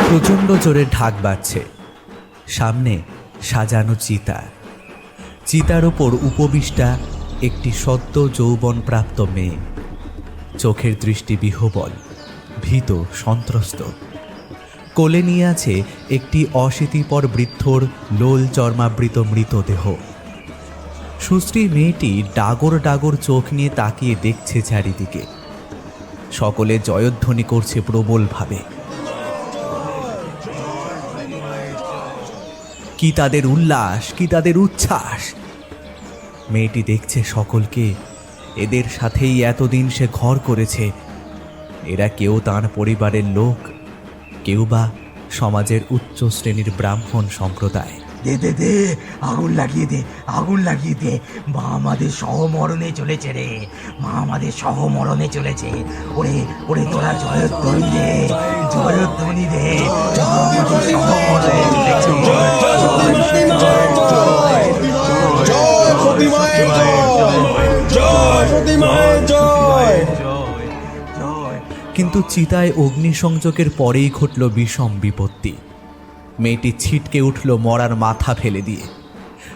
প্রচণ্ড জোরে ঢাক বাজছে। সামনে সাজানো চিতা, চিতার ওপর উপবিষ্টা একটি সদ্য যৌবনপ্রাপ্ত মেয়ে। চোখের দৃষ্টি বিহ্বল, ভীত, সন্ত্রস্ত। কোলে নিয়ে আছে একটি অশীতিপর বৃদ্ধর লোল চর্মাবৃত মৃতদেহ। সুশ্রী মেয়েটি ডাগর ডাগর চোখ নিয়ে তাকিয়ে দেখছে চারিদিকে। সকলে জয়ধ্বনি করছে প্রবলভাবে। কি তাদের উল্লাস, কি তাদের উচ্ছ্বাস! মেয়েটি দেখছে সকলকে, এদের সাথেই এতদিন সে ঘর করেছে। এরা কেউ তার পরিবারের লোক, কেউ বা সমাজের উচ্চ শ্রেণীর ব্রাহ্মণ সম্প্রদায়। দে দে দে, আগুন লাগিয়ে দে, আগুন লাগিয়ে দে। মা আমাদের সহমরণে চলেছে রে, মা আমাদের সহমরণে চলেছে। ওরে ওরে, তোরা জয়ধ্বনি দে, জয়ধ্বনি দে, মা আমাদের সহমরণে চলেছে। কিন্তু চিতায় অগ্নিসংযোগের পরেই ঘটল বিষম বিপত্তি। মেয়েটি ছিটকে উঠল মরার মাথা ফেলে দিয়ে।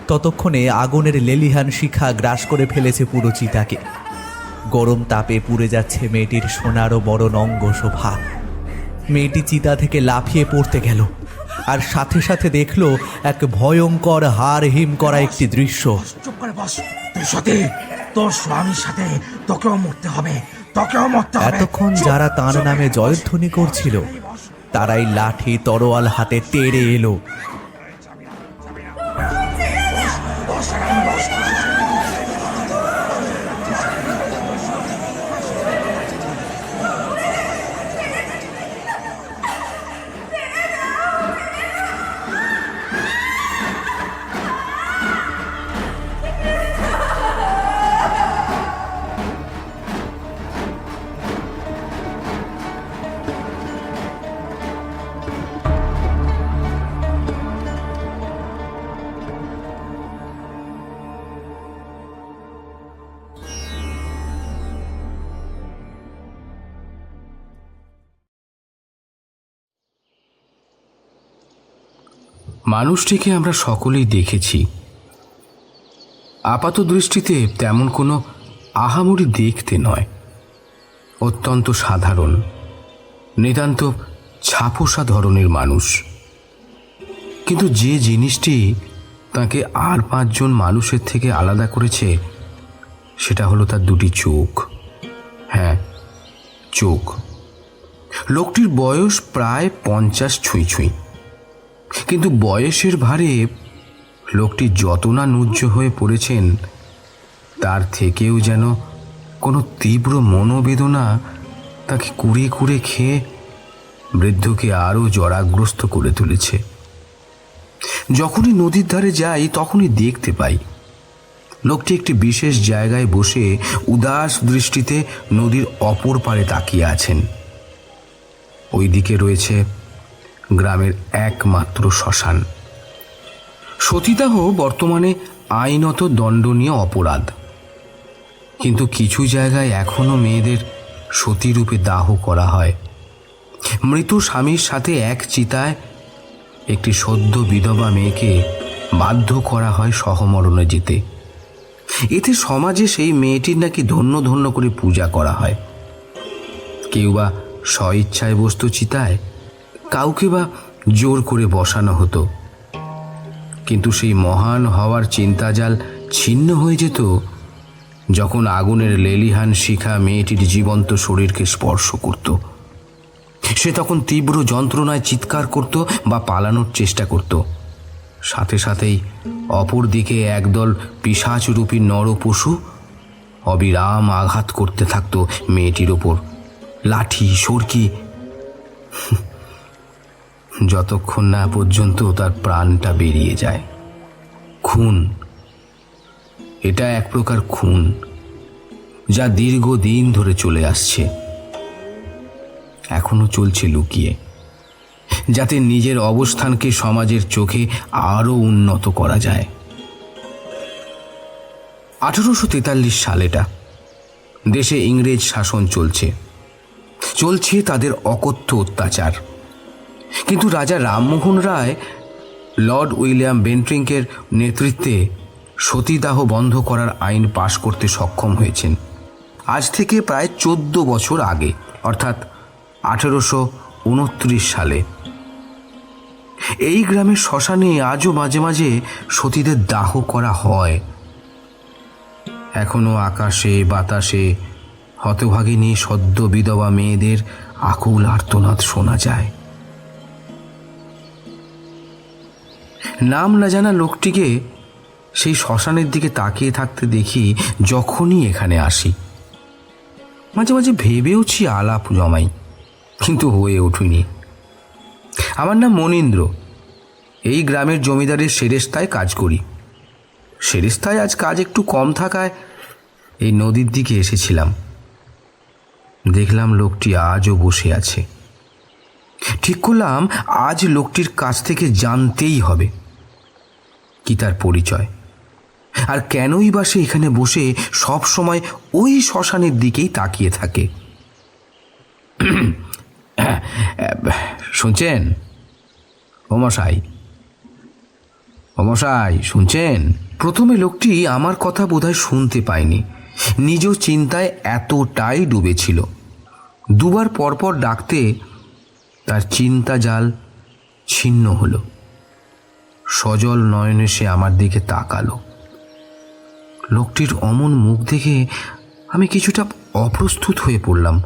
ততক্ষণে আগুনের লেলিহান শিখা গ্রাস করে ফেলেছে পুরো চিতাকে। গরম তাপে পুড়ে যাচ্ছে মেয়েটির সোনারও বরণ অঙ্গ শোভা। মেয়েটি চিতা থেকে লাফিয়ে পড়তে গেল, আর সাথে সাথে দেখল এক ভয়ঙ্কর হাড় হিম করা একটি দৃশ্য। চুপ করে বস, তোর সাথে, তোর স্বামীর সাথে তোকেও মরতে হবে, তোকেও মরতে হবে। এতক্ষণ যারা তাঁর নামে জয়ধ্বনি করছিল, তারাই লাঠি তরোয়াল হাতে তেড়ে এলো। মানুষটিকে আমরা সকলেই দেখেছি। আপাত দৃষ্টিতে তেমন কোনো আহামরি দেখতে নয়, অত্যন্ত সাধারণ, নিতান্ত ছাপোষা ধরনের মানুষ। কিন্তু যে জিনিসটি তাকে আর 5 জন মানুষের থেকে আলাদা করেছে, সেটা হলো তার দুটি চোখ। হ্যাঁ, চোখ। লোকটির বয়স প্রায় 50 ছুঁই ছুঁই, কিন্তু বয়সের ভারে লোকটি যত না নুজ্জ হয়ে পড়েছেন, তার থেকেও যেন কোনো তীব্র মনোবেদনা তাকে কুড়ে কুড়ে খেয়ে বৃদ্ধকে আরও জরাগ্রস্ত করে তুলেছে। যখনই নদীর ধারে যাই, তখনই দেখতে পাই লোকটি একটি বিশেষ জায়গায় বসে উদাস দৃষ্টিতে নদীর অপর পারে তাকিয়ে আছেন। ওই দিকে রয়েছে গ্রামের একমাত্র শ্মশান। সতীদাহ বর্তমানে আইনত দণ্ডনীয় অপরাধ, কিন্তু কিছু জায়গায় এখনো মেয়েদের সতীরূপে দাহ করা হয়। মৃত স্বামীর সাথে এক চিতায় একটি সদ্য বিধবা মেয়েকে বাধ্য করা হয় সহমরণে যেতে। এতে সমাজে সেই মেয়েটির নাকি ধন্য ধন্য করে পূজা করা হয়। কেউ বা স্বইচ্ছায় বসত চিতায়, কাউকে বা জোর করে বসানো হতো। কিন্তু সেই মহান হওয়ার চিন্তাজাল ছিন্ন হয়ে যেত যখন আগুনের লেলিহান শিখা মেয়েটির জীবন্ত শরীরকে স্পর্শ করত। সে তখন তীব্র যন্ত্রণায় চিৎকার করত বা পালানোর চেষ্টা করত। সাথে সাথেই অপর দিকে একদল পিশাচরূপী নরপশু অবিরাম আঘাত করতে থাকত মেয়েটির ওপর, লাঠি, সরকি, যতক্ষণ না পর্যন্ত তার প্রাণটা বেরিয়ে যায়। খুন, এটা এক প্রকার খুন, যা দীর্ঘদিন ধরে চলে আসছে, এখনো চলছে লুকিয়ে, যাতে নিজের অবস্থানকে সমাজের চোখে আরো উন্নত করা যায়। 1843 সালেটা দেশে ইংরেজ শাসন চলছে তাদের অকথ্য অত্যাচার। কিন্তু রাজা রামমোহন রায় লর্ড উইলিয়াম বেন্ট্রিঙ্কের নেতৃত্বে সতীদাহ বন্ধ করার আইন পাশ করতে সক্ষম হয়েছেন আজ থেকে প্রায় 14 বছর আগে, অর্থাৎ 1829 সালে। এই গ্রামের শ্মশানে আজও মাঝে মাঝে সতীদের দাহ করা হয়। এখনো আকাশে বাতাসে হতভাগিনী সদ্য বিধবা মেয়েদের আকুল আর্তনাদ শোনা যায়। নাম না জানা লোকটিকে সেই শ্মশানের দিকে তাকিয়ে থাকতে দেখি যখনই এখানে আসি। মাঝে মাঝে ভেবেওছি আলাপ জমাই, কিন্তু হয়ে উঠুনি। আমার নাম মনীন্দ্র। এই গ্রামের জমিদারের সেরেস্তায় কাজ করি। সেরেস্তায় আজ কাজ একটু কম থাকায় এই নদীর দিকে এসেছিলাম। দেখলাম লোকটি আজও বসে আছে। ঠিক করলাম আজ লোকটির কাছ থেকে জানতেই হবে কি তার পরিচয়, আর কেনই বা সে এখানে বসে সব সময় ওই শ্মশানের দিকেই তাকিয়ে থাকে। শুনছেন মশাই? মশাই শুনছেন? প্রথমে লোকটি আমার কথা বোধহয় শুনতে পায়নি, নিজ চিন্তায় এতটাই ডুবেছিল। দুবার পরপর ডাকতে তার চিন্তা জাল ছিন্ন হলো। সজল নয়নে সে আমার দিকে তাকালো। লোকটির অমন মুখ দেখে আমি কিছুটা অপ্রস্তুত হয়ে পড়লাম।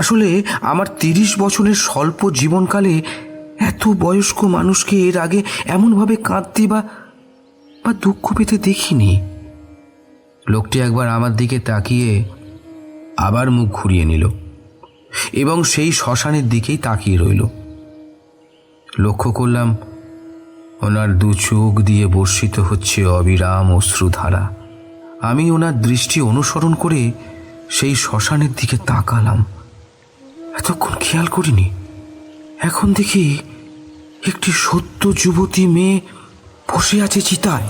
আসলে আমার 30 বছরের স্বল্প জীবনকালে এত বয়স্ক মানুষকে এর আগে এমনভাবে কাঁদতে বা দুঃখ পেতে দেখিনি। লোকটি একবার আমার দিকে তাকিয়ে আবার মুখ ঘুরিয়ে নিল এবং সেই শ্মশানের দিকেই তাকিয়ে রইল। লক্ষ্য করলাম ওনার দু চোখ দিয়ে বর্ষিত হচ্ছে অবিরাম অশ্রুধারা। আমি ওনার দৃষ্টি অনুসরণ করে সেই শ্মশানের দিকে তাকালাম। এতক্ষণ খেয়াল করিনি। এখন দেখি একটি সদ্য যুবতী মেয়ে বসে আছে চিতায়।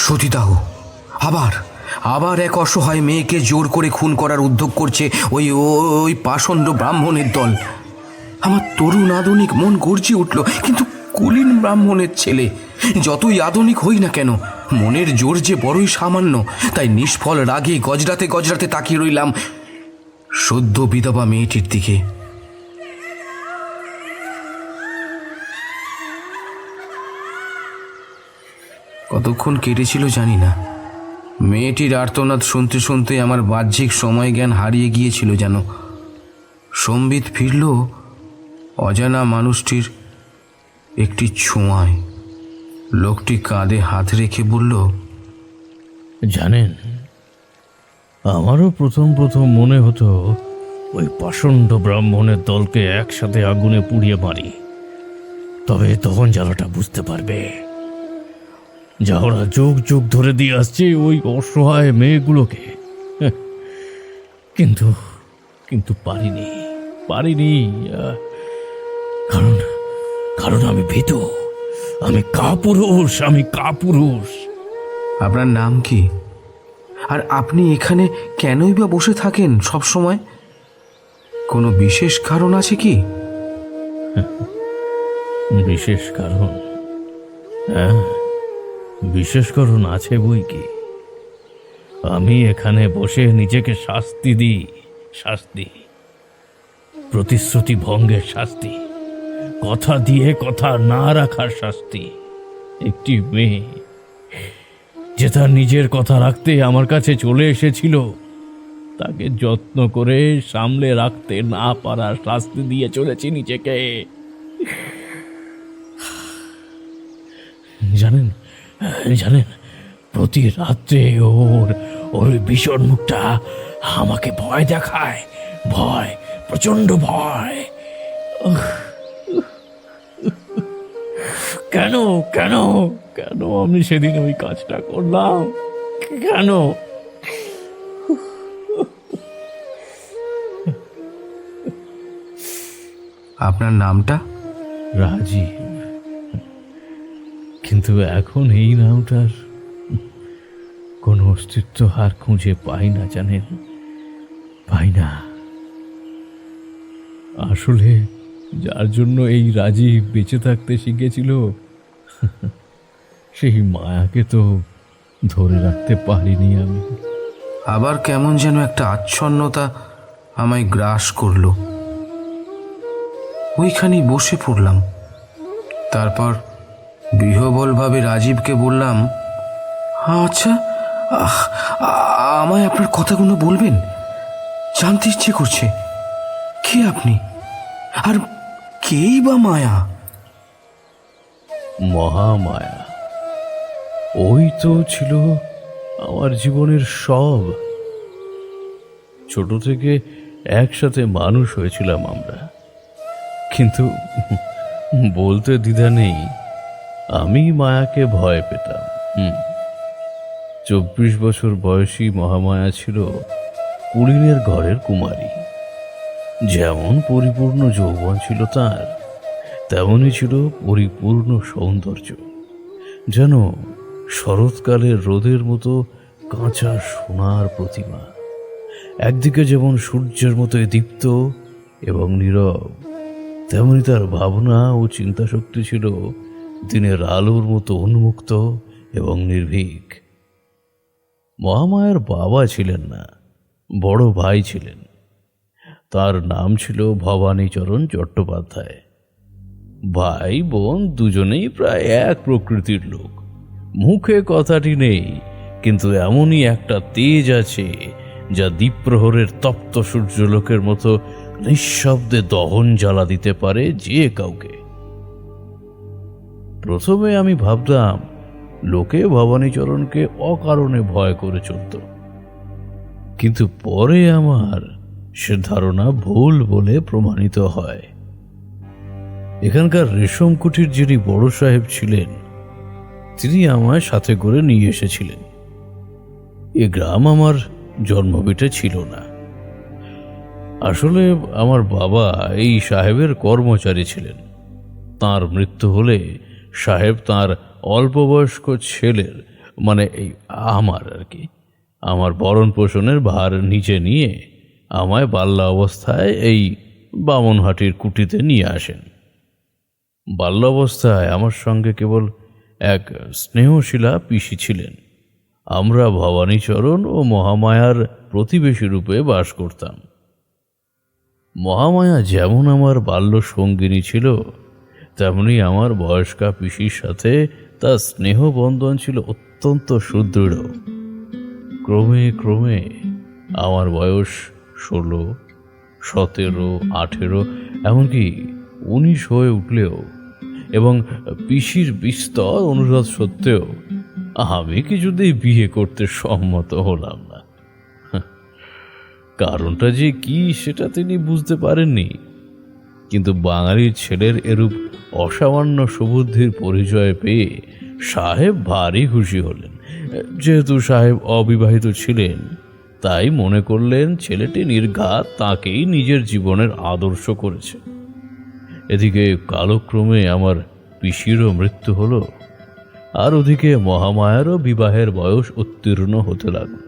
সতীদাহ আবার আবার এক অসহায় মেয়েকে জোর করে খুন করার উদ্যোগ করছে ওই পাষণ্ড ব্রাহ্মণের দল। আমার তরুণ আধুনিক মন গর্জে উঠল, কিন্তু কুলীন ব্রাহ্মণের ছেলে। যতই আধুনিক হই না কেন, মনের জোর যে বড়ই সামান্য। তাই নিষ্ফল রাগে গজরাতে গজরাতে তাকিয়ে রইলাম সদ্য বিধবা মেয়েটির দিকে। কতক্ষণ কেটেছিল জানি না। মেয়েটির আর্তনাদ শুনতে শুনতে আমার বাহ্যিক সময় জ্ঞান হারিয়ে গিয়েছিল যেন। সম্বিত ফিরল অজানা মানুষটির একটি ছোঁয়ায়। লোকটি কাঁধে হাত রেখে বলল, জানেন, আমারও প্রথম প্রথম মনে হতো ওই পাষণ্ড ব্রাহ্মণের দলকে একসাথে আগুনে পুড়িয়ে মারি, তবে তখন জ্বালাটা বুঝতে পারবে যা ওরা যুগ যুগ ধরে দিয়ে আসছে ওই অসহায় মেয়েগুলোকে। কিন্তু কিন্তু পারিনি কারণ কারণ আমি ভীত, আমি কাপুরুষ। আপনার নাম কি? আর আপনি এখানে কেনই বা বসে থাকেন সব সময়? কোনো বিশেষ কারণ আছে কি? বিশেষ কারণ? হ্যাঁ, বিশেষ কারণ আছে বই কি। আমি এখানে বসে নিজেকে শাস্তি, প্রতিশ্রুতি ভঙ্গের শাস্তি, কথা দিয়ে কথা না রাখার শাস্তি। একটি মেয়ে যে তার নিজের কথা রাখতে আমার কাছে চলে এসেছিল, তাকে যত্ন করে সামলে রাখতে না পারার শাস্তি দিয়ে চলেছি নিজেকে। জানেন, প্রতি রাত্রে ওর ভীষণ মুখটা আমাকে ভয় দেখায়, প্রচন্ড ভয়। কেন কেন কেন আমি সেদিন ওই কাজটা করলাম? কেন? আপনার নামটা? রাজীব। কিন্তু এখন এই নামটার কোনো অস্তিত্ব আর খুঁজে পাই না, জানেন। পাই না। আসলে যার জন্য এই রাজীব বেঁচে থাকতে শিখেছিল, সেই মায়াকে তো ধরে রাখতে পারিনি আমি। আবার কেমন যেন একটা আচ্ছন্নতা আমায় গ্রাস করলো। ওইখানেই বসে পড়লাম। তারপর বিহ্বলভাবে রাজীবকে বললাম, আচ্ছা, আমায় আপনার কথাগুলো বলবেন, জানতে ইচ্ছে করছে। কে আপনি, আর কেই বা মায়া? মহামায়া, ওই তো ছিল আমার জীবনের সব। ছোট থেকে একসাথে মানুষ হয়েছিলাম আমরা, কিন্তু বলতে দ্বিধা নেই, আমি মায়াকে ভয় পেতাম। 24 বছর বয়সী মহামায়া ছিল কুড়িনের ঘরের কুমারী। যেমন পরিপূর্ণ যৌবন ছিল তার, তেমনই ছিল পরিপূর্ণ সৌন্দর্য, যেন শরৎকালের রোদের মতো কাঁচা সোনার প্রতিমা। একদিকে যেমন সূর্যের মতো দীপ্ত এবং নীরব, তেমনি তার ভাবনা ও চিন্তাশক্তি ছিল দিনের আলোর মতো উন্মুক্ত এবং নির্ভীক। মহামায়ার বাবা ছিলেন না, বড় ভাই ছিলেন। তার নাম ছিল ভবানীচরণ চট্টোপাধ্যায়। ভাই বোন দুজনেই প্রায় এক প্রকৃতির লোক। মুখে কথাটি নেই, কিন্তু এমনই একটা তেজ আছে যা দ্বীপ্রহরের তপ্ত সূর্যলোকের মতো নিঃশব্দে দহন জ্বালা দিতে পারে যে কাউকে। প্রথমে আমি ভাবতাম লোকে ভবানীচরণকে অকারণে ভয় করে চলত, কিন্তু পরে আমার সে ধারণা ভুল বলে প্রমাণিত হয়। এখানকার রেশম কুঠির যিনি বড় সাহেব ছিলেন, তিনি আমায় সাথে করে নিয়ে এসেছিলেন। এ গ্রাম আমার জন্মভিটে ছিল না। আসলে আমার বাবা এই সাহেবের কর্মচারী ছিলেন। তার মৃত্যু হলে সাহেব তার অল্পবয়স্ক ছেলের, মানে এই আমার ভরণ পোষণের ভার নিচে নিয়ে আমায় বাল্য অবস্থায় এই বামনহাটির কুটিতে নিয়ে আসেন। বাল্যাবস্থায় আমার সঙ্গে কেবল এক স্নেহশীলা পিসি ছিলেন। আমরা ভবানীচরণ ও মহামায়ার প্রতিবেশী রূপে বাস করতাম। মহামায়া যেমন আমার বাল্য সঙ্গিনী ছিল, তেমনি আমার বয়স্কা পিসির সাথে তার স্নেহবন্ধন ছিল অত্যন্ত সুদৃঢ়। ক্রমে ক্রমে আমার বয়স 16, 17, 18, এমনকি 19 হয়ে উঠলেও এবং পিসির বিস্তর অনুরোধ সত্ত্বেও আমি কিছুতেই বিয়ে করতে সম্মত হলাম না। কারণটা যে কি সেটা তিনি বুঝতে পারেননি, কিন্তু বাঙালির ছেলের এরূপ অসামান্য সুবুদ্ধির পরিচয় পেয়ে সাহেব ভারী খুশি হলেন। যেহেতু সাহেব অবিবাহিত ছিলেন, তাই মনে করলেন ছেলেটি নির্ঘাত তাকেই নিজের জীবনের আদর্শ করেছে। এদিকে কালক্রমে আমার পিসিরও মৃত্যু হলো, আর ওদিকে মহামায়ারও বিবাহের বয়স উত্তীর্ণ হতে লাগল।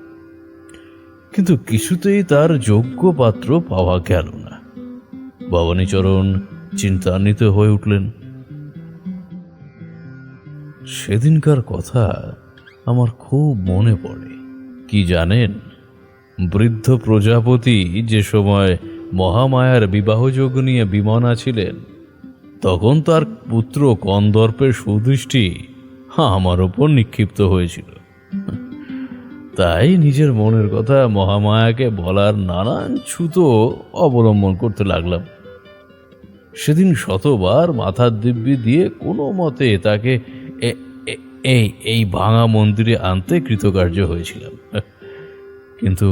কিন্তু কিছুতেই তার যোগ্য পাত্র পাওয়া গেল না। ভবানীচরণ চিন্তান্বিত হয়ে উঠলেন। সেদিনকার কথা আমার খুব মনে পড়ে। কি জানেন, বৃদ্ধ প্রজাপতি যে সময় মহামায়ার বিবাহযোগ নিয়ে বিমনা ছিলেন, তখন তার পুত্র কন্দর্পের সুদৃষ্টি আমার ওপর নিক্ষিপ্ত হয়েছিল। তাই নিজের মনের কথা মহামায়াকে বলার নানান ছুতো অবলম্বন করতে লাগলাম। সেদিন শতবার মাথার দিব্যি দিয়ে কোনো মতে তাকে এই ভাঙা মন্দিরে আনতে কৃতকার্য হয়েছিলাম। কিন্তু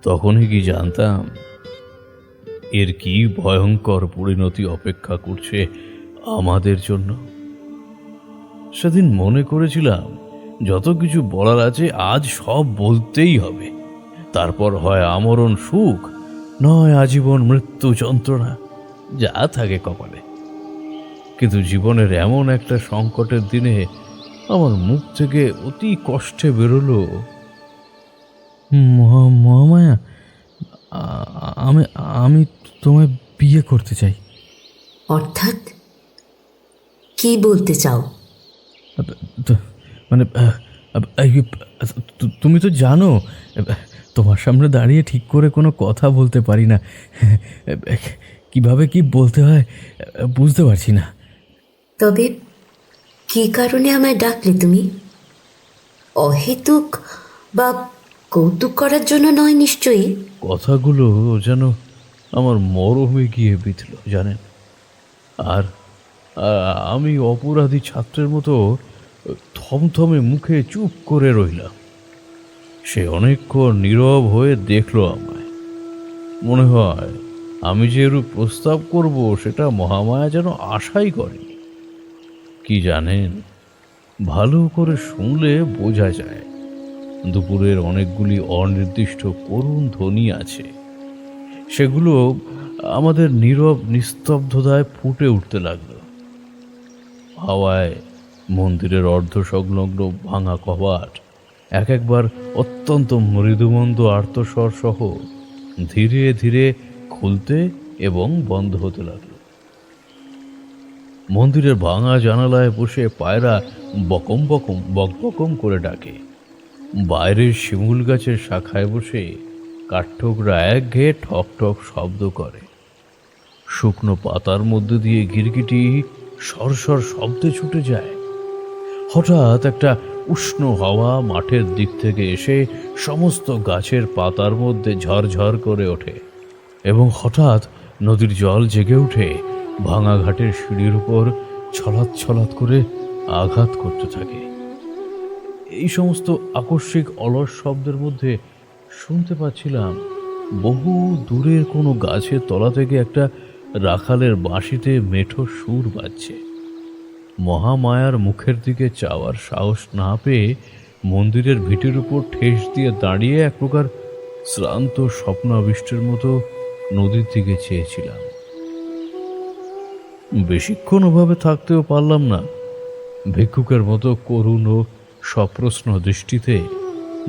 তখনই কি জানতাম এর কি ভয়ঙ্কর পরিণতি অপেক্ষা করছে আমাদের জন্য। সেদিন মনে করেছিলাম যত কিছু বলার আছে আজ সব বলতেই হবে, তারপর হয় আমরণ সুখ, নয় আজীবন মৃত্যু যন্ত্রণা, যা থাকে কপালে। কিন্তু জীবনের এমন একটা সংকটের দিনে আমার মুখ থেকে অতি কষ্টে বেরোলো, মহামায়া, আমি আমি তোমায় বিয়ে করতে চাই। অর্থাৎ কি বলতে চাও? মানে তুমি তো জানো তোমার সামনে দাঁড়িয়ে ঠিক করে কোনো কথা বলতে পারি না, কিভাবে কি বলতে হয় বুঝতে পারছি না। তবে কি কারণে আমায় ডাকলে তুমি? অহেতুক বা কৌতুক করার জন্য নয় নিশ্চয়ই? কথাগুলো যেন আমার মরমে গিয়ে বিঁধল জানেন। আর আমি অপরাধী ছাত্রের মতো থমথমে মুখে চুপ করে রইলাম। সে অনেকক্ষণ নীরব হয়ে দেখলো আমায়। মনে হয় আমি যে এরূপ প্রস্তাব করব সেটা মহামায়া যেন আশাই করেনি। কি জানেন, ভালো করে শুনলে বোঝা যায় দুপুরের অনেকগুলি অনির্দিষ্ট করুণ ধ্বনি আছে, সেগুলো আমাদের নীরব নিস্তব্ধতায় ফুটে উঠতে লাগলো। হাওয়ায় মন্দিরের অর্ধসংলগ্ন ভাঙা কবাট এক একবার অত্যন্ত মৃদুমন্দ আর্তস্বর সহ ধীরে ধীরে খুলতে এবং বন্ধ হতে লাগল। মন্দিরের ভাঙা জানালায় বসে পায়রা বকম বকম বকবকম করে ডাকে। বাইরের শিমুল গাছের শাখায় বসে কাঠঠোকরা একঘেয়ে ঠক ঠক শব্দ করে। শুকনো পাতার মধ্যে দিয়ে গিরগিটি সরসর শব্দে ছুটে যায়। হঠাৎ একটা উষ্ণ হাওয়া মাঠের দিক থেকে এসে সমস্ত গাছের পাতার মধ্যে ঝরঝর করে ওঠে এবং হঠাৎ নদীর জল জেগে উঠে ভাঙা ঘাটের সিঁড়ির উপর ছলাৎ ছলাৎ করে আঘাত করতে থাকে। এই সমস্ত আকস্মিক অলস শব্দের মধ্যে শুনতে পাচ্ছিলাম বহু দূরের কোনো গাছের তলা থেকে একটা রাখালের বাঁশিতে মেঠো সুর বাজছে। মহামায়ার মুখের দিকে চাওয়ার সাহস না পেয়ে মন্দিরের ভিটের উপর ঠেস দিয়ে দাঁড়িয়ে এক প্রকার শ্রান্ত স্বপ্নাবিষ্টের মতো নদীর দিকে চেয়েছিলাম। বেশিক্ষণ ওভাবে থাকতেও পারলাম না। ভিক্ষুকের মতো করুণ ও সপ্রশ্ন দৃষ্টিতে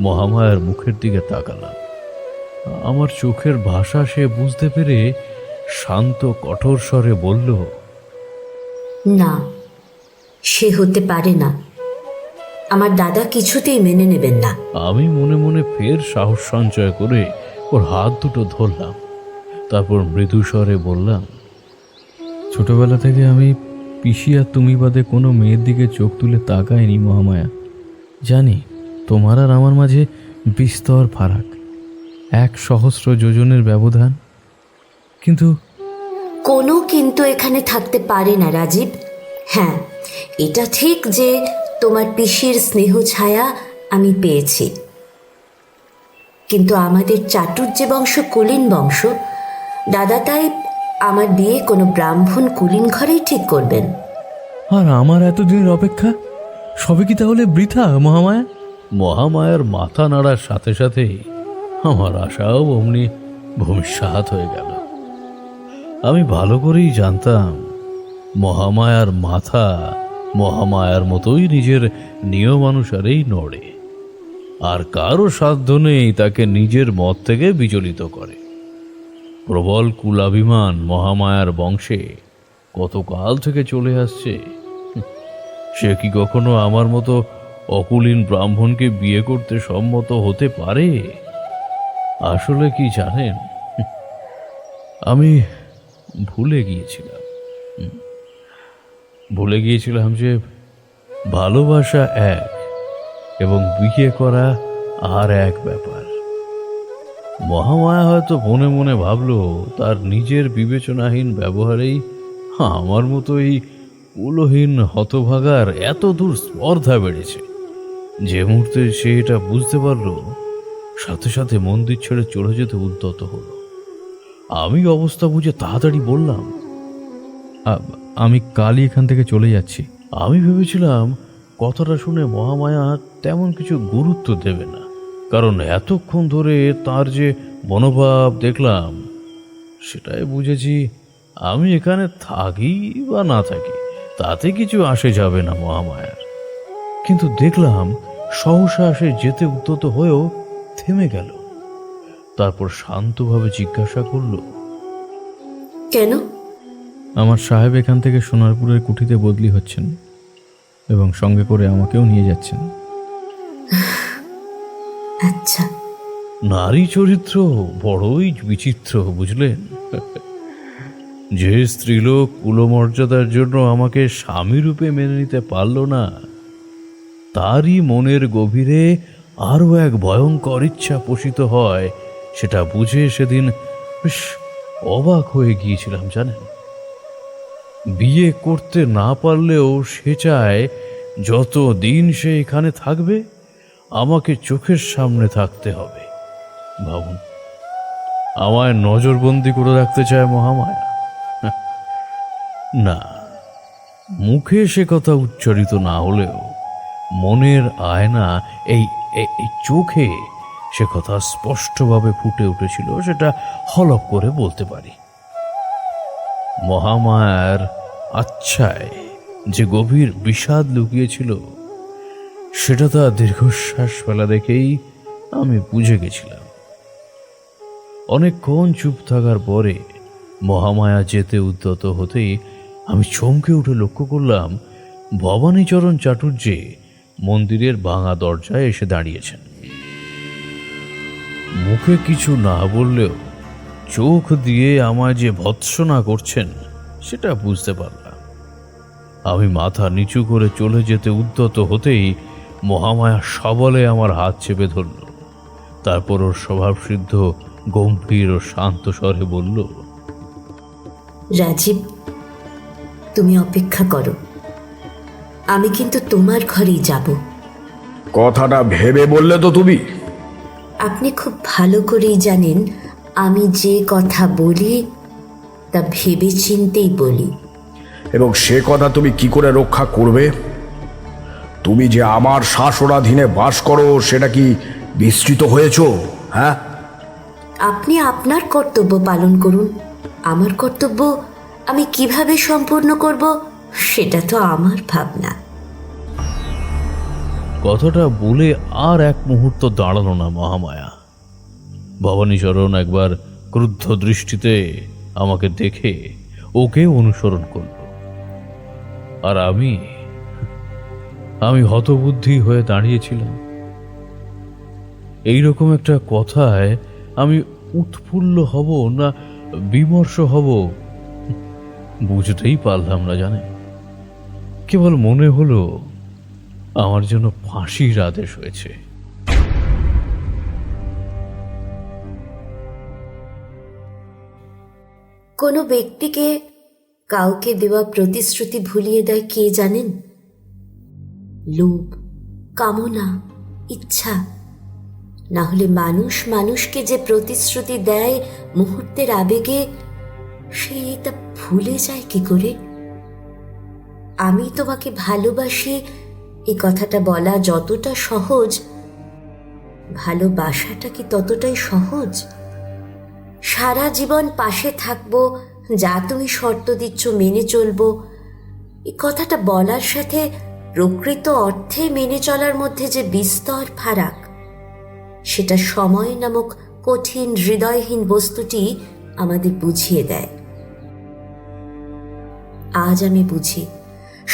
মহামায়ার মুখের দিকে তাকালাম। আমার চোখের ভাষা সে বুঝতে পেরে শান্ত কঠোর স্বরে বলল, না, সে হতে পারে না। আমার দাদা কিছুতেই মেনে নেবেন না। আমি মনে মনে ফের সাহস সঞ্চয় করে ওর হাত দুটো ধরলাম। তারপর মৃদু স্বরে বললাম, ছোটবেলা থেকে আমি পিসি আর তুমি বাদে কোনো মেয়ের দিকে চোখ তুলে তাকাইনি মহামায়া। জানি তোমার আর আমার মাঝে বিস্তর ফারাক, 1,000 যোজনের ব্যবধান। কিন্তু কোনো কিন্তু এখানে থাকতে পারে না রাজীব। হ্যাঁ, এটা ঠিক যে তোমার পিসির স্নেহ ছায়া আমি পেয়েছি, কিন্তু আমাদের চাটুর্যে বংশ কুলীন বংশ। দাদা তাই আমার বিয়ে কোনো ব্রাহ্মণ কুলীন ঘরেই ঠিক করবেন। আর আমার এতদিনের অপেক্ষা সবে কি তাহলে বৃথা মহামায়া? মহামায়ার মাথা নাড়ার সাথে সাথে আমার আশাও অমনি ভূমিসাৎ হয়ে গেল। আমি ভালো করেই জানতাম মহামায়ার মাথা মহামায়ার মতোই নিজের নিয়মানুসারেই নড়ে, আর কারো সাধ্য নেই তাকে নিজের মত থেকে বিচলিত করে। প্রবল কুলাভিমান মহামায়ার বংশে কতকাল থেকে চলে আসছে। সে কি কখনো আমার মতো অকুলীন ব্রাহ্মণকে বিয়ে করতে সম্মত হতে পারে? আসলে কি জানেন, আমি ভুলে গিয়েছিলাম যে ভালোবাসা এক এবং বিয়ে করা আর এক ব্যাপার। মহামায়া হয়তো মনে মনে ভাবলো তার নিজের বিবেচনাহীন ব্যবহারেই আমার মতো এই কুলহীন হতভাগার এত দূর স্পর্ধা বেড়েছে। যে মুহূর্তে সে এটা বুঝতে পারল, সাথে সাথে মন্দির ছেড়ে চলে যেতে উদ্যত হলো। আমি অবস্থা বুঝে তাড়াতাড়ি বললাম, আমি কালই এখান থেকে চলে যাচ্ছি। আমি ভেবেছিলাম কথাটা শুনে মহামায়া তেমন কিছু গুরুত্ব দেবে না, কারণ এতক্ষণ ধরে তার যে মনোভাব দেখলাম সেটাই বুঝেছি আমি এখানে থাকি বা না থাকি তাতে কিছু আসে যাবে না মহামায়ার। কিন্তু দেখলাম সহসা সে যেতে উদ্যত হয়েও থেমে গেল। তারপর শান্তভাবে জিজ্ঞাসা করল, কেন? আমার সাহেব এখান থেকে সোনারপুরের কুঠিতে বদলি হচ্ছেন এবং সঙ্গে করে আমাকেও নিয়ে যাচ্ছেন। আচ্ছা। নারী চরিত্র বড়ই বিচিত্র, বুঝলেন? যে স্ত্রীলোক কুলমর্যাদার জন্য আমাকে স্বামী রূপে মেনে নিতে পারল না, তারই মনের গভীরে আরও এক ভয়ঙ্কর ইচ্ছা পোষিত হয়, সেটা বুঝে সেদিন বেশ অবাক হয়ে গিয়েছিলাম, জানেন। বিয়ে করতে না পারলেও সে চায় যত দিন সে এখানে থাকবে আমাকে চোখের সামনে থাকতে হবে। ভাবুন, আমায় নজরবন্দি করে রাখতে চায় মহামায়া। না, মুখে সে কথা উচ্চারিত না হলেও মনের আয়না এই এই চোখে সে কথা স্পষ্টভাবে ফুটে উঠেছিল, সেটা হলফ করে বলতে পারি। মহামায়ার আচ্ছায় যে গভীর বিষাদ লুকিয়েছিল সেটা তার দীর্ঘশ্বাস ফেলা দেখেই আমি বুঝে গেছিলাম। অনেকক্ষণ চুপ থাকার পরে মহামায়া যেতে উদ্যত হতেই আমি চমকে উঠে লক্ষ্য করলাম ভবানীচরণ চাটুর্যে মন্দিরের ভাঙা দরজায় এসে দাঁড়িয়েছেন। মুখে কিছু না বললেও চোখ দিয়ে আমায় যে ভৎসনা করছেন সেটা বুঝতে পারলাম। আমি মাথা নিচু করে চলে যেতে উদ্যত হতেই মহামায়া সবলে আমার হাত চেপে ধরল। তারপর ওর স্বভাবসিদ্ধ গম্ভীর ও শান্ত স্বরে বলল, রাজীব, তুমি অপেক্ষা করো, আমি কিন্তু তোমার ঘরেই যাব। কথাটা ভেবে বললে তো তুমি? আপনি খুব ভালো করেই জানেন আমি যে কথা বলি তা ভেবে চিন্তেই বলি। এবং সে কথা তুমি কি করে রক্ষা করবে? তুমি যে আমার শাসনাধীনে বাস করো, সেটা কি বিস্তৃত হয়েছ? হ্যাঁ, আপনি আপনার কর্তব্য পালন করুন, আমার কর্তব্য আমি কিভাবে সম্পূর্ণ করব সেটা তো আমার ভাবনা। কথাটা বলে আর এক মুহূর্ত দাঁড়ালো না মহামায়া। ভবানীচরণ একবার ক্রুদ্ধ দৃষ্টিতে আমাকে দেখে ওকে অনুসরণ করল, আর আমি হতবুদ্ধি হয়ে দাঁড়িয়েছিলাম। এইরকম একটা কথায় আমি উৎফুল্ল হব না বিমর্ষ হব বুঝতেই পারলাম না, জানে। কেবল মনে হলো আমার জন্য ফাঁসির আদেশ হয়েছে। কোনো ব্যক্তিকে কাউকে দেওয়া প্রতিশ্রুতি ভুলিয়ে দেয় কে জানেন? লোভ, কামনা, ইচ্ছা। না হলে মানুষ মানুষকে যে প্রতিশ্রুতি দেয় মুহূর্তের আবেগে, সে তা ভুলে যায় কি করে? আমি তোমাকে ভালোবাসি এই কথাটা বলা যতটা সহজ, ভালোবাসাটা কি ততটাই সহজ? সারা জীবন পাশে থাকবো, যা তুমি শর্ত দিচ্ছ মেনে চলবো, এই কথাটা বলার সাথে প্রকৃত অর্থে মেনে চলার মধ্যে যে বিস্তর ফারাক, সেটা সময় নামক কঠিন হৃদয়হীন বস্তুটি আমাদের বুঝিয়ে দেয়। আজ আমি বুঝি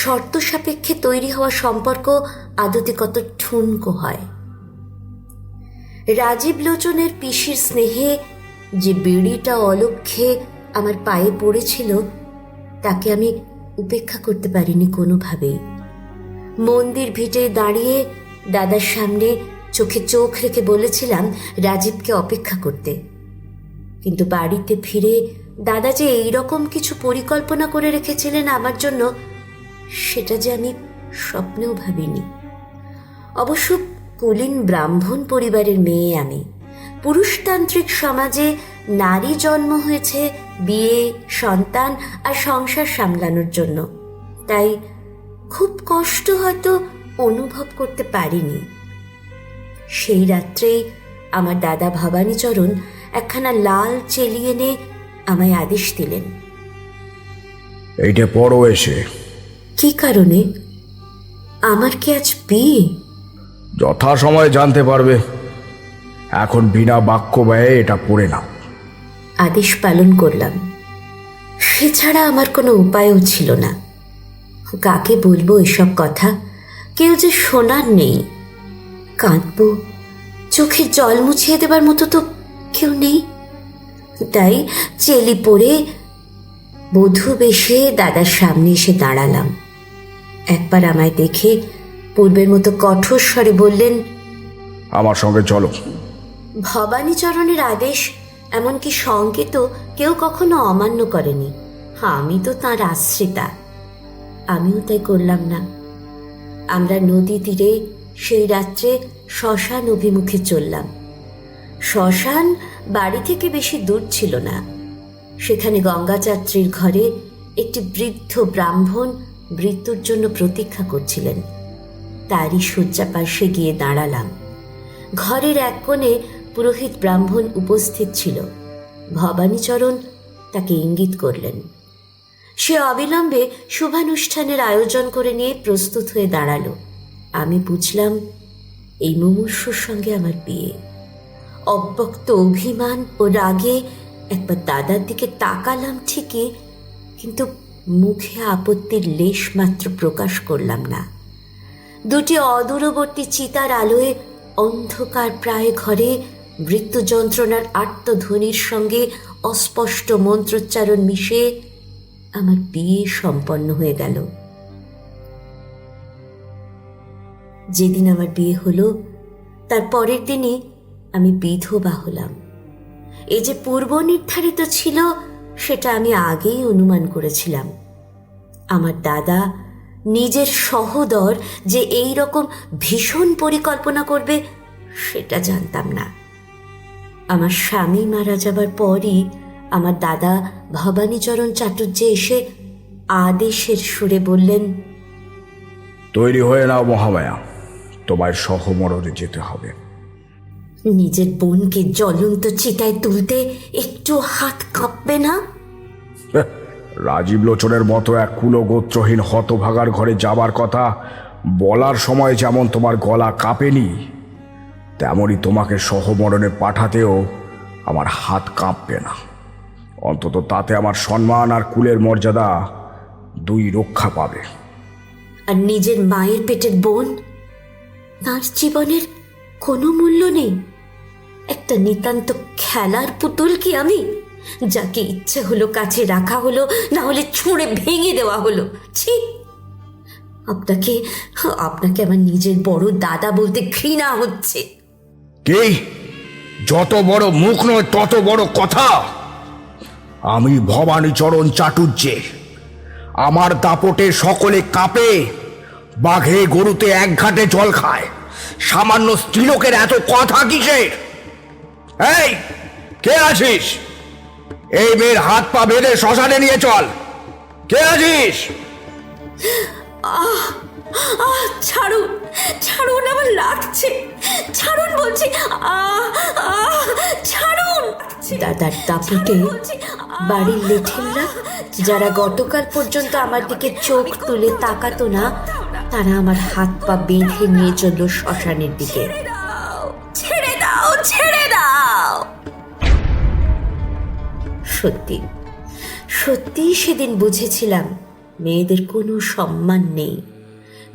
শর্ত সাপেক্ষে তৈরি হওয়া সম্পর্ক আদতে কত ঠুনকো হয়। রাজীব লোচনের পিসির স্নেহে যে বেড়িটা অলক্ষ্যে আমার পায়ে পড়েছিল, তাকে আমি উপেক্ষা করতে পারিনি কোনোভাবেই। মন্দির ভিটে দাঁড়িয়ে দাদার সামনে চোখে চোখ রেখে বলেছিলাম রাজীবকে অপেক্ষা করতে, কিন্তু বাড়িতে ফিরে দাদা যে এইরকম কিছু পরিকল্পনা করে রেখেছিলেন আমার জন্য, সেটা যে আমি স্বপ্নেও ভাবিনি। অবশ্য কুলীন ব্রাহ্মণ পরিবারের মেয়ে আমি। পুরুষতান্ত্রিক সমাজে নারী জন্ম হয়েছে বিয়ে, সন্তান আর সংসার সামলানোর জন্য, তাই খুব কষ্ট হয়তো অনুভব করতে পারিনি। সেই রাত্রেই আমার দাদা ভবানীচরণ একখানা লাল চেলি এনে আমায় আদেশ দিলেন। এইটা পড়ো এসে। কি কারণে? আমার কি আজ বিয়ে? যথাসময়ে জানতে পারবে। এখন বিনা বাক্য ব্যয়ে এটা পড়ে নাও। আদেশ পালন করলাম। সে ছাড়া আমার কোনো উপায়ও ছিল না। কাকে বলবো এসব কথা? কেউ যে শোনার নেই। কাঁদবো, চোখের জল মুছিয়ে দেবার মতো তো কেউ নেই। তাই চেলি পরে বধূ বেশে দাদার সামনে এসে দাঁড়ালাম। একবার আমায় দেখে পূর্বের মতো কঠোর স্বরে বললেন, আমার সঙ্গে চলো। ভবানীচরণের আদেশ এমনকি সংকেত কেউ কখনো অমান্য করেনি। আমি তো তাঁর আশ্রিতা, আমিও তাই করলাম না। আমরা নদী তীরে সেই রাত্রে শ্মশান অভিমুখে চললাম। শ্মশান বাড়ি থেকে বেশি দূর ছিল না। সেখানে গঙ্গাযাত্রীর ঘরে একটি বৃদ্ধ ব্রাহ্মণ মৃত্যুর জন্য প্রতীক্ষা করছিলেন। তারই শয্যা পাশে গিয়ে দাঁড়ালাম। ঘরের এক কোণে পুরোহিত ব্রাহ্মণ উপস্থিত ছিল। ভবানীচরণ তাকে ইঙ্গিত করলেন। সে অবিলম্বে শুভানুষ্ঠানের আয়োজন করে নিয়ে প্রস্তুত হয়ে দাঁড়ালো। আমি বুঝলাম এই মুমূর্ষুর সঙ্গে আমার বিয়ে। অব্যক্ত অভিমান ও রাগে একবার দাদার দিকে তাকালাম ঠিকই, কিন্তু মুখে আপত্তির লেশ মাত্র প্রকাশ করলাম না। দুটি অদূরবর্তী চিতার আলোয় অন্ধকার প্রায় ঘরে মৃত্যু যন্ত্রণার আর্তধ্বনির সঙ্গে অস্পষ্ট মন্ত্রোচ্চারণ মিশে আমার বিয়ে সম্পন্ন হয়ে গেল। যেদিন আমার বিয়ে হলো তার পরের দিনই আমি বিধবা হলাম। এই যে পূর্ব নির্ধারিত ছিল সেটা আমি আগেই অনুমান করেছিলাম। আমার দাদা নিজের সহোদর যে এই রকম ভীষণ পরিকল্পনা করবে সেটা জানতাম না। আমার স্বামী মারা যাবার পরই আমার দাদা ভবানীচরণ চাটুর্যে এসে আদেশের সুরে বললেন, তৈরি হয়ে নাও মহামায়া, তোমায় সহমরণে যেতে হবে। নিজের বোনকে জ্বলন্ত চিতায় তুলতে একটু হাত কাঁপবে না? রাজীব লোচনের মতো এক কুলগোত্রহীন হতভাগার ঘরে যাবার কথা বলার সময় যেমন তোমার গলা কাঁপেনি, তেমনই তোমাকে সহমরণে পাঠাতেও আমার হাত কাঁপবে না। অন্তত তাতে আমার সম্মান আর কুলের মর্যাদা দুই রক্ষা পাবে। আর নিজের মায়ের পেটের বোন, তার জীবনের কোনো মূল্য নেই? একটা নিতান্ত খেলার পুতুল কি আমি, যাকে ইচ্ছে হলো কাছে রাখা হলো, না হলে ছুঁড়ে ভেঙে দেওয়া হলো? ছি! আপনাকে আপনাকে আমার নিজের বড় দাদা বলতে ঘৃণা হচ্ছে। কি? যত বড় মুখ নয় তত বড় কথা। আমি ভবানীচরণ চাটুর্যে, আমার দাপটে সকলে কাঁপে, বাঘে গরুতে এক ঘাটে জল খায়। সামান্য স্ত্রীলোকের এত কথা কিসের? এই, কে আছিস? এই মেয়ের হাত পা বেঁধে শ্মশানে নিয়ে চল। কে আছিস? ছাড়ুন, ছাড়ুন, আমার লাগছে। ছাড়ুন বলছি, ছাড়ুন। দাদার দাপটে বাড়ির লেঠেলরা, যারা গতকাল পর্যন্ত আমার দিকে চোখ তুলে তাকাতো না, তারা আমার হাত পা বেঁধে নিয়ে চলল শ্মশানের দিকে। ছেড়ে দাও, ছেড়ে দাও। সত্যি সত্যি সেদিন বুঝেছিলাম মেয়েদের কোনো সম্মান নেই,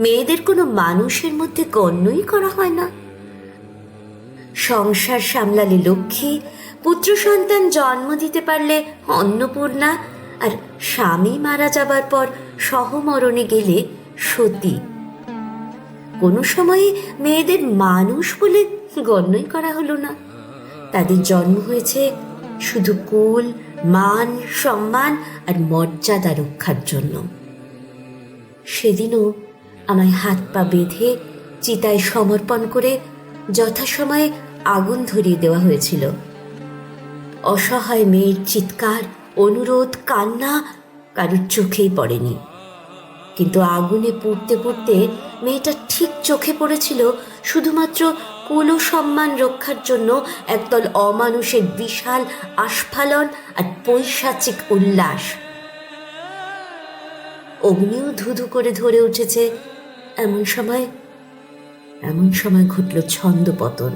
মেয়েদের কোনো মানুষের মধ্যে গণ্যই করা হয় না। সংসার সামলালে লক্ষ্মী, পুত্র সন্তান জন্ম দিতে পারলে অন্নপূর্ণা, আর স্বামী মারা যাবার পর সহমরণে গেলে সতী। কোনো সময়ে মেয়েদের মানুষ বলে গণ্যই করা হলো না। তাদের জন্ম হয়েছে শুধু কুল, মান, সম্মান আর মর্যাদা রক্ষার জন্য। সেদিনও আমায় হাত পা বেঁধে চিতায় সমর্পণ করে যথাসময়ে আগুন ধরিয়ে দেওয়া হয়েছিল। অসহায় মেয়ের চিৎকার, অনুরোধ, কান্না কারুর চোখেই পড়েনি, কিন্তু আগুনে পুড়তে পুড়তে মেয়েটা ঠিক চোখে পড়েছিল শুধুমাত্র কুল সম্মান রক্ষার জন্য একদল অমানুষের বিশাল আস্ফালন আর পৈশাচিক উল্লাস। অগ্নিও ধুধু করে ধরে উঠেছে। এমন সময় ঘটল ছন্দপতন।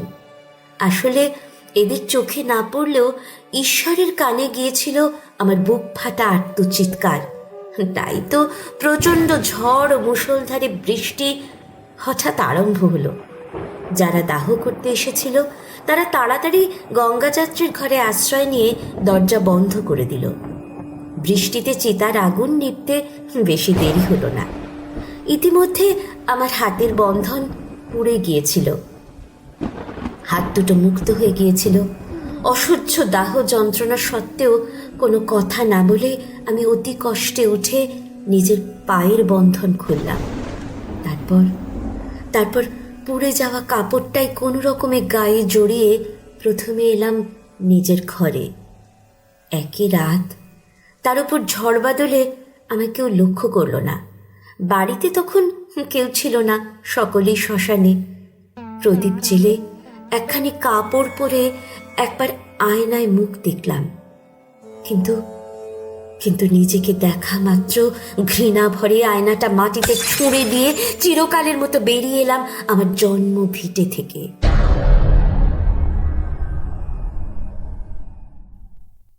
আসলে এদের চোখে না পড়লেও ঈশ্বরের কানে গিয়েছিল আমার বুক ফাটা আর্তচিৎকার। তাই তো প্রচণ্ড ঝড় ও মুষলধারে বৃষ্টি হঠাৎ আরম্ভ হলো। যারা দাহ করতে এসেছিল তারা তাড়াতাড়ি গঙ্গাযাত্রীর ঘরে আশ্রয় নিয়ে দরজা বন্ধ করে দিল। বৃষ্টিতে চিতার আগুন নিভতে বেশি দেরি হলো না। ইতিমধ্যে আমার হাতের বন্ধন পুড়ে গিয়েছিল, হাত দুটো মুক্ত হয়ে গিয়েছিল। অসহ্য দাহ যন্ত্রণা সত্ত্বেও কোনো কথা না বলে আমি অতি কষ্টে উঠে নিজের পায়ের বন্ধন খুললাম। তারপর পুড়ে যাওয়া কাপড়টাই কোনো রকমে গায়ে জড়িয়ে প্রথমে এলাম নিজের ঘরে। একই রাত, তার উপর ঝড় বাদলে আমায় কেউ লক্ষ্য করল না। বাড়িতে তখন কেউ ছিল না, সকলেই শ্মশানে। প্রদীপ জেলে একখানি কাপড় পরে একবার আয়নায় মুখ দেখলাম, কিন্তু নিজেকে দেখা মাত্র ঘৃণা ভরে আয়নাটা মাটিতে ছুঁড়ে দিয়ে চিরকালের মতো বেরিয়ে এলাম আমার জন্ম ভিটে থেকে।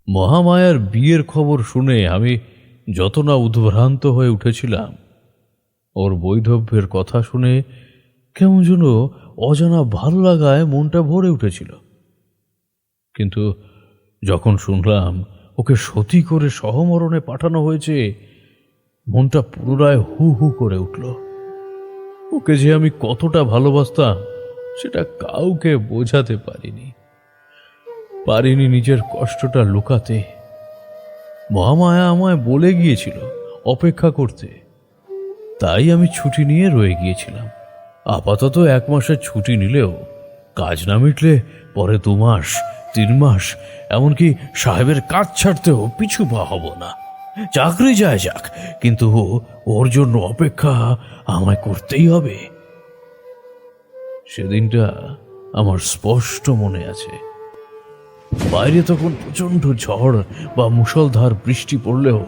মহামায়ার বিয়ের খবর শুনে আমি যত না উদ্ভ্রান্ত হয়ে উঠেছিলাম, ওর বৈধব্যের কথা শুনে কেমন যেন অজানা ভালো লাগায় মনটা ভরে উঠেছিল। কিন্তু যখন শুনলাম ওকে সতী করে সহমরণে পাঠানো হয়েছে, মনটা পুনরায় হু হু করে উঠল। ওকে যে আমি কতটা ভালোবাসতাম সেটা কাউকে বোঝাতে পারিনি নিজের কষ্টটা লুকাতে। মহামায়া আমায় বলে গিয়েছিল অপেক্ষা করতে, তাই আমি ছুটি নিয়ে রয়ে গিয়েছিলাম। আপাতত 1 মাসের ছুটি নিলেও কাজ না মিটলে পরে 2 মাস 3 মাস, এমনকি সাহেবের কাজ ছাড়তেও পিছু পা হব না। চাকরি যায় যাক, কিন্তু ওর জন্য অপেক্ষা আমায় করতেই হবে। সেদিনটা আমার স্পষ্ট মনে আছে। বাইরে তখন প্রচণ্ড ঝড় বা মুষলধার বৃষ্টি পড়লেও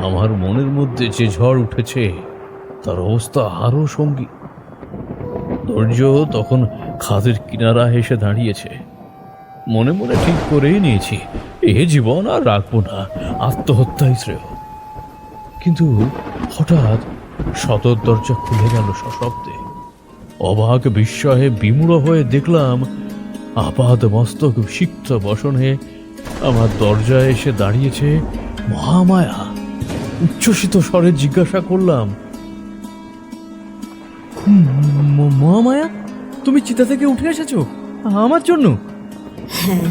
আমার মনের মধ্যে যে ঝড় উঠেছে তার অবস্থা আরও সঙ্গী। ধৈর্য তখন খাদের কিনারা এসে দাঁড়িয়েছে। মনে মনে ঠিক করেই নিয়েছি এ জীবন আর রাখবো না, আত্মহত্যাই শ্রেয়। কিন্তু হঠাৎ সদর দরজা খুলে গেল সশব্দে। অবাক বিস্ময়ে বিমূঢ় হয়ে দেখলাম আপাদ মস্তক সিক্ত বসনে আমার দরজায় এসে দাঁড়িয়েছে মহামায়া। উচ্ছ্বসিত স্বরে জিজ্ঞাসা করলাম, মহামায়া, তুমি চিতা থেকে উঠে এসেছো আমার জন্য? হ্যাঁ,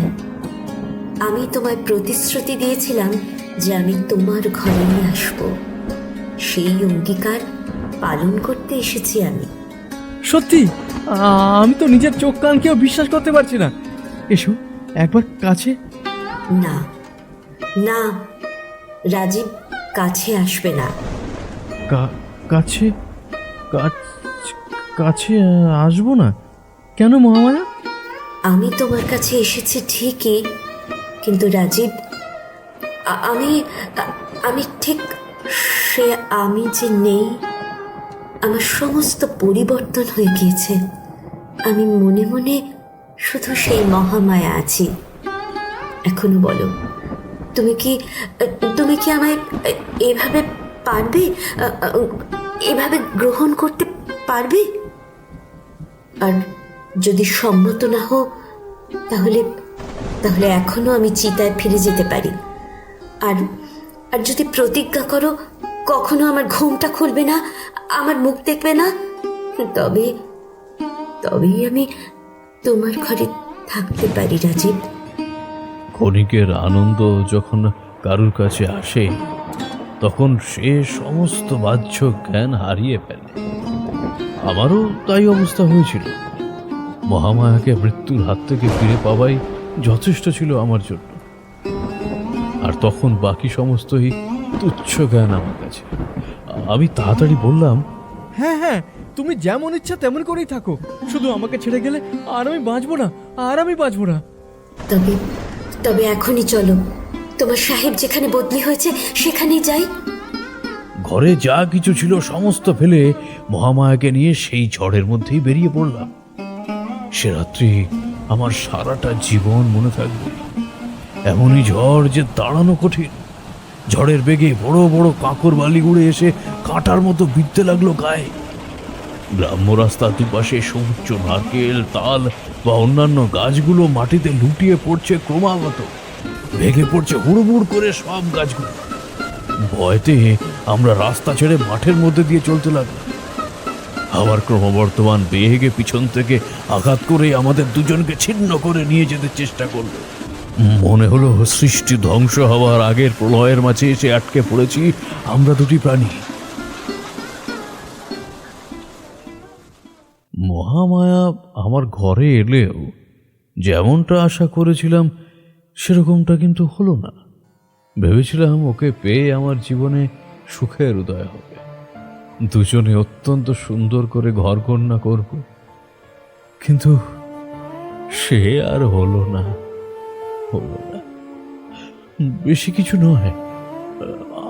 আমি তোমায় প্রতিশ্রুতি দিয়েছিলাম যে আমি তোমার ঘরে নিয়ে আসব। সেই অঙ্গীকার পালন করতে এসেছি আমি। সত্যি? আমি তো নিজের চোখ কানকেও বিশ্বাস করতে পারছি না। এসো একবার কাছে। না না, রাজীব কাছে আসবে না। কাছে কাছে আসবো না কেন মহামায়া? আমি তোমার কাছে এসেছি ঠিকই, কিন্তু রাজীব, আমি ঠিক সে আমি যে নেই। আমার সমস্ত পরিবর্তন হয়ে গিয়েছে। আমি মনে মনে শুধু সেই মহামায়া আছি। এখনো বলো, তুমি কি আমায় এভাবে পারবে, এভাবে গ্রহণ করতে পারবে? আর যদি সম্মত না হও, তাহলে এখনো আমি চিতায় ফিরে যেতে পারি। আর যদি প্রতিজ্ঞা করো কখনো আমার ঘুমটা খুলবে না, আমার মুখ দেখবে না, তবেই আমি তোমার ঘরে থাকতে পারি রাজীব। ক্ষণিকের আনন্দ যখন কারুর কাছে আসে তখন সে সমস্ত বাহ্য জ্ঞান হারিয়ে ফেলে। আমারও তাই অবস্থা হয়েছিল। মহামায়াকে মৃত্যুর হাত থেকে ফিরে পাওয়াই যথেষ্ট ছিল আমার জন্য। আর তখন বাকি সমস্তই তুচ্ছ জ্ঞান আমার কাছে। আমি তাড়াতাড়ি বললাম, হ্যাঁ হ্যাঁ, তুমি যেমন ইচ্ছা তেমন করেই থাকো, শুধু আমাকে ছেড়ে গেলে আর আমি বাঁচবো না। তবে এখনই চলো, তোমার সাহেব যেখানে বদলি হয়েছে সেখানেই যাই। ঘরে যা কিছু ছিল সমস্ত ফেলে মহামায়াকে নিয়ে সেই ঝড়ের মধ্যেই বেরিয়ে পড়লাম। সে রাত্রি আমার সারাটা জীবন মনে থাকবে। এমনই ঝড় যে দাঁড়ানো কঠিন। ঝড়ের বেগে বড় বড় কাঁকর বালি উড়ে এসে কাঁটার মতো বিঁধতে লাগলো গায়ে। গ্রাম্য রাস্তার দুপাশে সবুজ নারকেল, তাল বা অন্যান্য গাছগুলো মাটিতে লুটিয়ে পড়ছে ক্রমাগত, ভেঙে পড়ছে হুড়মুড় করে সব গাছগুলো। ভয়তে আমরা রাস্তা ছেড়ে মাঠের মধ্যে দিয়ে চলতে লাগলাম। আবার ক্রমবর্ধমান বেগে পিছন থেকে আঘাত করে আমাদের দুজনকে ছিন্ন করে নিয়ে যেতে চেষ্টা করলো। মনে হলো সৃষ্টি ধ্বংস হওয়ার আগের প্রলয়ের মাঝে এসে আটকে পড়েছি আমরা দুটি প্রাণী। মহামায়া আমার ঘরে এলেও যেমনটা আশা করেছিলাম সেরকমটা কিন্তু হলো না। ভেবেছিলাম ওকে পেয়ে আমার জীবনে সুখের উদয় হবে, দুজনে অত্যন্ত সুন্দর করে ঘরকন্যা করব, কিন্তু সে আর হলো না। বেশি কিছু নয়,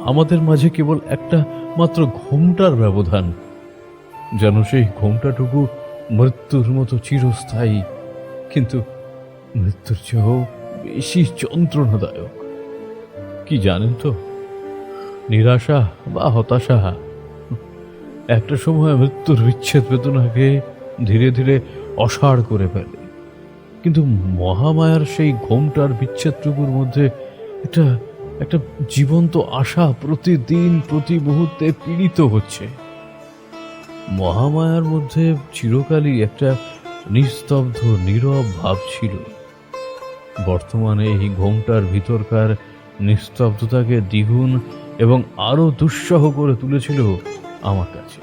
আমাদের মাঝে কেবল একটা মাত্র ঘোমটার ব্যবধান, যেন সেই ঘোমটাটুকু মৃত্যুর মতো চিরস্থায়ী, কিন্তু মৃত্যুর চেয়েও বেশি যন্ত্রণাদায়ক। কি জানেন তো, নিরাশা বা হতাশা একটা সময় মৃত্যুর বিচ্ছেদ বেদনাকে ধীরে ধীরে অসাড় করে ফেলে, কিন্তু মহামায়ার সেই ঘোমটার বিচ্ছেদটুকুর মধ্যে একটা জীবন্ত আশা প্রতিদিন প্রতি মুহূর্তে পীড়িত হচ্ছে। মহামায়ার মধ্যে চিরকালই একটা নিস্তব্ধ নীরব ভাব ছিল। বর্তমানে এই ঘোমটার ভিতরকার নিস্তব্ধতাকে দ্বিগুণ এবং আরো দুঃসহ করে তুলেছিল আমার কাছে।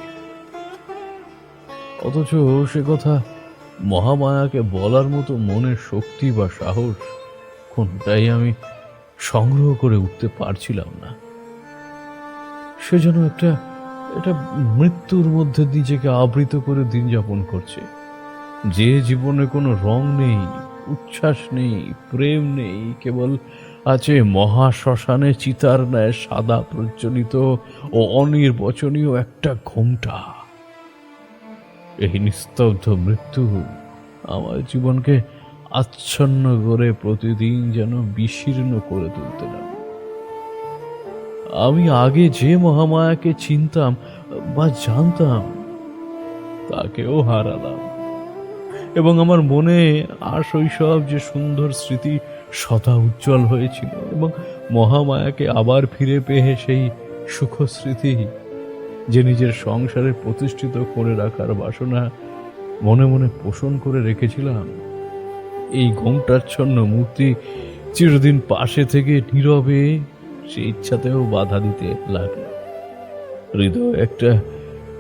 অথচ সে কথা মহামায়াকে বলার মতো মনের শক্তি বা সাহস কোনটাই আমি সংগ্রহ করে উঠতে পারছিলাম না। সে যেন একটা মৃত্যুর মধ্যে নিজেকে আবৃত করে দিন যাপন করছে, যে জীবনে কোনো রং নেই, উচ্ছ্বাস নেই, প্রেম নেই, কেবল আছে মহা শ্মশানে চিতার ন্যায় সাদা প্রজ্বলিত ও অনির্বচনীয় একটা ঘোমটা। এই নিস্তব্ধ মৃত্যু আমার জীবনকে আচ্ছন্ন করে প্রতিদিন যেন বিশীর্ণ করে তুলতে লাগল। আমি আগে যে মহামায়াকে চিনতাম বা জানতাম তাকেও হারালাম, এবং আমার মনে আর শৈশব যে সুন্দর স্মৃতি সদা উজ্জ্বল হয়েছিল, এবং মহামায়াকে আবার ফিরে পেয়ে সেই সুখ স্মৃতি যে নিজের সংসারে প্রতিষ্ঠিত করে রাখার বাসনা মনে মনে পোষণ করে রেখেছিলাম, এই ঘোমটাচ্ছন্ন মূর্তি চিরদিন পাশে থেকে নীরবে সে ইচ্ছাতেও বাধা দিতে লাগলো।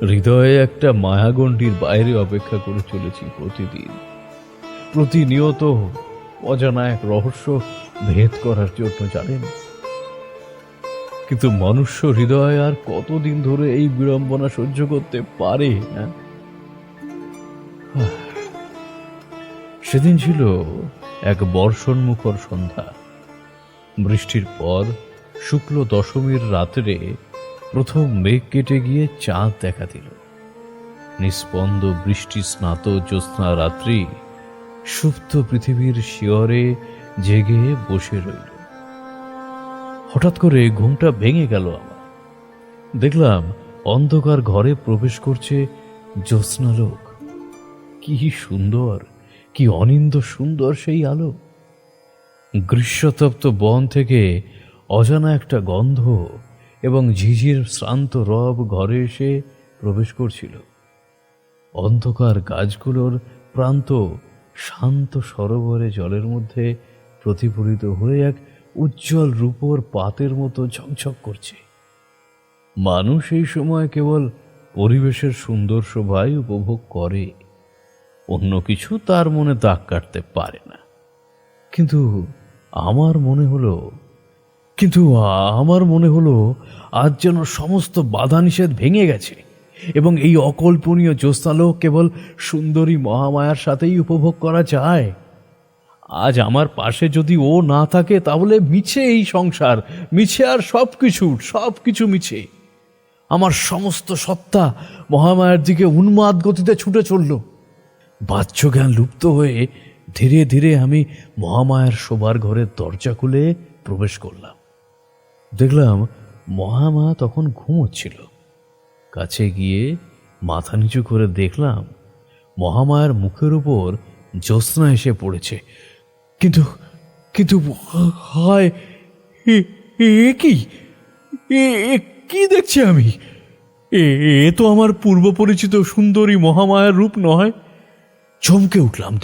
হৃদয়ে একটা মায়াগণ্ডির বাইরে অপেক্ষা করে চলেছি প্রতিদিন, প্রতিনিয়ত অজানা এক রহস্য ভেদ করার জন্য, জানেন। কিন্তু মনুষ্য হৃদয় আর কতদিন ধরে এই বিড়ম্বনা সহ্য করতে পারে না? সেদিন ছিল এক বর্ষণমুখর সন্ধ্যা। বৃষ্টির পর শুক্ল দশমীর রাত্রে প্রথম মেঘ কেটে গিয়ে চাঁদ দেখা দিল। নিস্পন্দ বৃষ্টি স্নাত জ্যোৎস্না রাত্রি সুপ্ত পৃথিবীর শিয়রে জেগে বসে রইল। হঠাৎ করে ঘুমটা ভেঙে গেল আমার। দেখলাম অন্ধকার ঘরে প্রবেশ করছে জ্যোৎস্নালোক। কি সুন্দর, কি অনিন্দ্য সুন্দর সেই আলো! গ্রীষ্মতপ্ত বন থেকে অজানা একটা গন্ধ এবং ঝিঝির শ্রান্ত রব ঘরে এসে প্রবেশ করছিল। অন্ধকার গাছগুলোর প্রান্ত শান্ত সরোবরে জলের মধ্যে প্রতিফলিত হয়ে এক উজ্জ্বল রূপোর পাতের মতো ঝকঝক করছে। মানুষ এই সময় কেবল পরিবেশের সুন্দর শোভাই উপভোগ করে, অন্য কিছু তার মনে দাগ কাটতে পারে না। কিন্তু আমার মনে হলো আজ যেন সমস্ত বাধা নিষেধ ভেঙে গেছে, এবং এই অকল্পনীয় জ্যোৎস্নালোক কেবল সুন্দরী মহামায়ার সাথেই উপভোগ করা যায়। আজ আমার পাশে যদি ও না থাকে তাহলে মিছে এই সংসার, মিছে আর সবকিছু মিছে। আমার সমস্ত সত্তা মহামায়ার দিকে উন্মাদ গতিতে ছুটে চলল। বাহ্য জ্ঞান লুপ্ত হয়ে ধীরে ধীরে আমি মহামায়ার শোবার ঘরের দরজা খুলে প্রবেশ করলাম। দেখলাম মহামায়া তখন ঘুমোচ্ছিল। কাছে গিয়ে মাথা নিচু করে দেখলাম মহামায়ার মুখের উপর জ্যোৎস্না এসে পড়েছে। কিন্তু কিন্তু হায়, এ কি, এ কি দেখছি আমি? এ তো আমার পূর্ব পরিচিত সুন্দরী মহামায়ার রূপ নয়। চমকে উঠলাম